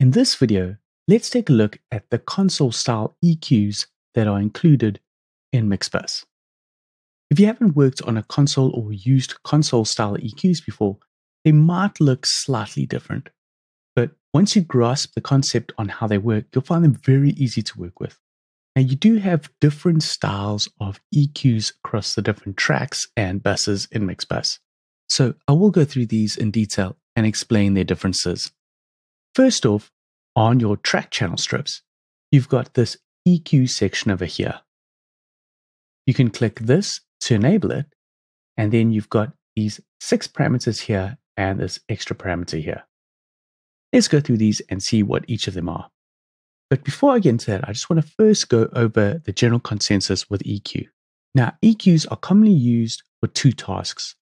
In this video, let's take a look at the console-style EQs that are included in Mixbus. If you haven't worked on a console or used console-style EQs before, they might look slightly different. But once you grasp the concept on how they work, you'll find them very easy to work with. Now, you do have different styles of EQs across the different tracks and buses in Mixbus. So I will go through these in detail and explain their differences. First off, on your track channel strips, you've got this EQ section over here. You can click this to enable it, and then you've got these 6 parameters here and this extra parameter here. Let's go through these and see what each of them are. But before I get into that, I just want to first go over the general consensus with EQ. Now, EQs are commonly used for 2 tasks: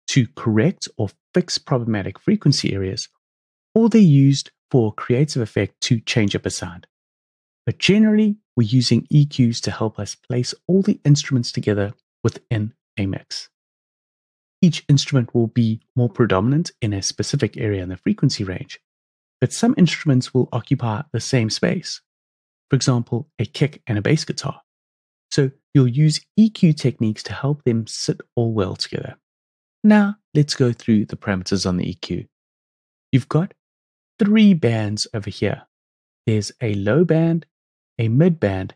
to correct or fix problematic frequency areas, or they're used for creative effect to change up a sound. But generally, we're using EQs to help us place all the instruments together within a mix. Each instrument will be more predominant in a specific area in the frequency range, but some instruments will occupy the same space. For example, a kick and a bass guitar. So you'll use EQ techniques to help them sit all well together. Now, let's go through the parameters on the EQ. You've got 3 bands over here. There's a low band, a mid band,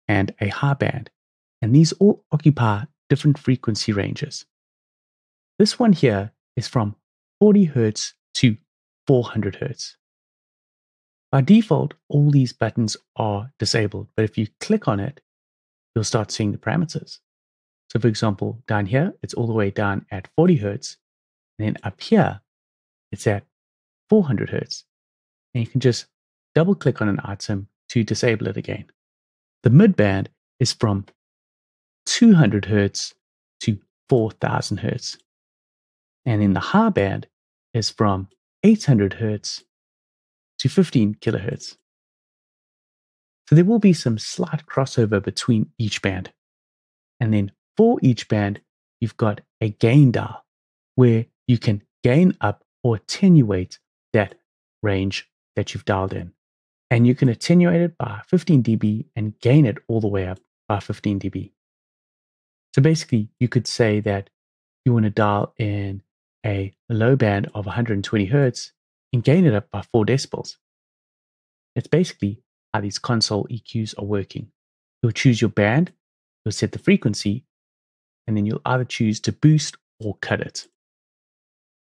and a high band. And these all occupy different frequency ranges. This one here is from 40 Hz to 400 Hz. By default, all these buttons are disabled, but if you click on it, you'll start seeing the parameters. So for example, down here, it's all the way down at 40 Hz, and then up here, it's at 400 Hz. And you can just double click on an item to disable it again. The mid band is from 200 Hz to 4000 Hz. And then the high band is from 800 Hz to 15 kilohertz. So there will be some slight crossover between each band. And then for each band, you've got a gain dial where you can gain up or attenuate that range that you've dialed in. And you can attenuate it by 15 dB and gain it all the way up by 15 dB. So basically, you could say that you want to dial in a low band of 120 Hertz and gain it up by 4 decibels. It's basically how these console EQs are working. You'll choose your band, you'll set the frequency, and then you'll either choose to boost or cut it.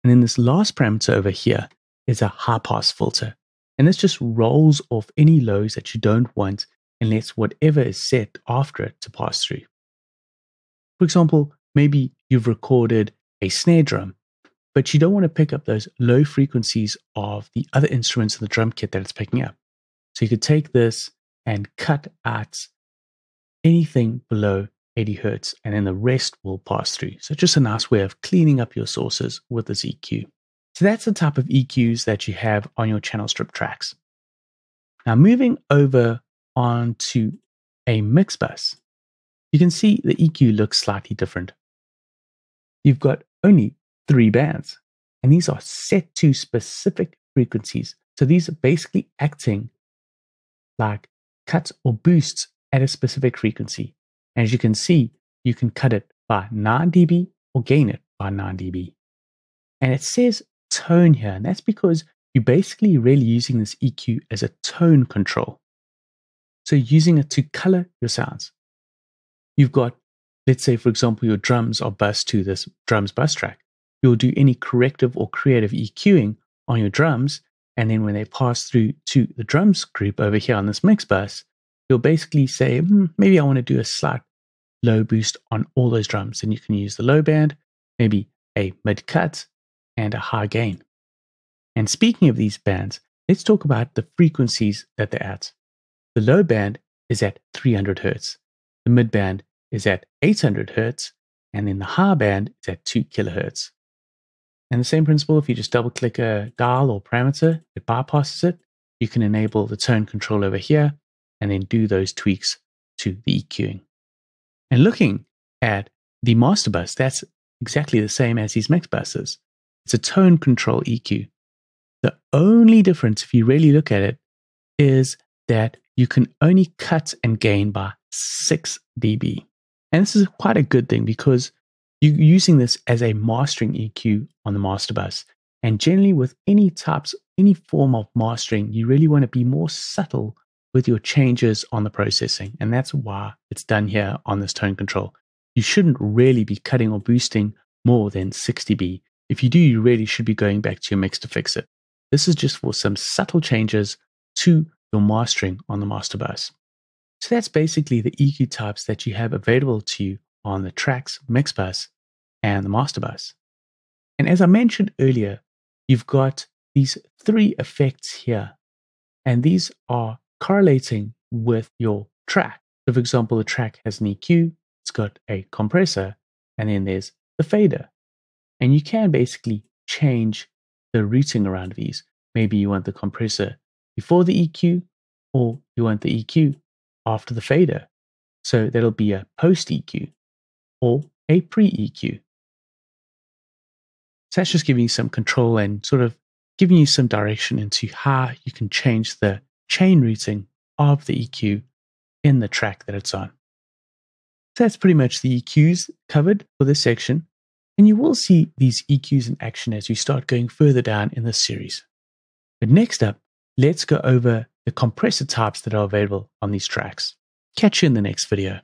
And then this last parameter over here is a high pass filter. And this just rolls off any lows that you don't want and lets whatever is set after it to pass through. For example, maybe you've recorded a snare drum, but you don't want to pick up those low frequencies of the other instruments in the drum kit that it's picking up. So you could take this and cut out anything below 80 Hertz, and then the rest will pass through. So just a nice way of cleaning up your sources with this EQ. So that's the type of EQs that you have on your channel strip tracks. Now moving over onto a mix bus, you can see the EQ looks slightly different. You've got only 3 bands, and these are set to specific frequencies. So these are basically acting like cuts or boosts at a specific frequency. And as you can see, you can cut it by 9 dB or gain it by 9 dB. And it says tone here, and that's because you're basically really using this EQ as a tone control. So using it to color your sounds. You've got, let's say, for example, your drums are bused to this drums bus track. You'll do any corrective or creative EQing on your drums, and then when they pass through to the drums group over here on this mix bus, you'll basically say, maybe I want to do a slight low boost on all those drums. And you can use the low band, maybe a mid cut, and a high gain. And speaking of these bands, let's talk about the frequencies that they're at. The low band is at 300 Hertz. The mid band is at 800 Hertz, and then the high band is at 2 kilohertz. And the same principle, if you just double click a dial or parameter, it bypasses it. You can enable the tone control over here and then do those tweaks to the EQing. And looking at the master bus, that's exactly the same as these mix buses. It's a tone control EQ. The only difference, if you really look at it, is that you can only cut and gain by 6 dB. And this is quite a good thing because you're using this as a mastering EQ on the master bus. And generally with any form of mastering, you really want to be more subtle with your changes on the processing. And that's why it's done here on this tone control. You shouldn't really be cutting or boosting more than 6 dB. If you do, you really should be going back to your mix to fix it. This is just for some subtle changes to your mastering on the master bus. So that's basically the EQ types that you have available to you on the Trax mix bus and the master bus. And as I mentioned earlier, you've got these 3 effects here, and these are correlating with your track. So for example, the track has an EQ, it's got a compressor, and then there's the fader. And you can basically change the routing around these. Maybe you want the compressor before the EQ, or you want the EQ after the fader. So that'll be a post EQ or a pre EQ. So that's just giving you some control and sort of giving you some direction into how you can change the chain routing of the EQ in the track that it's on. So that's pretty much the EQs covered for this section. And you will see these EQs in action as we start going further down in this series. But next up, let's go over the compressor types that are available on these tracks. Catch you in the next video.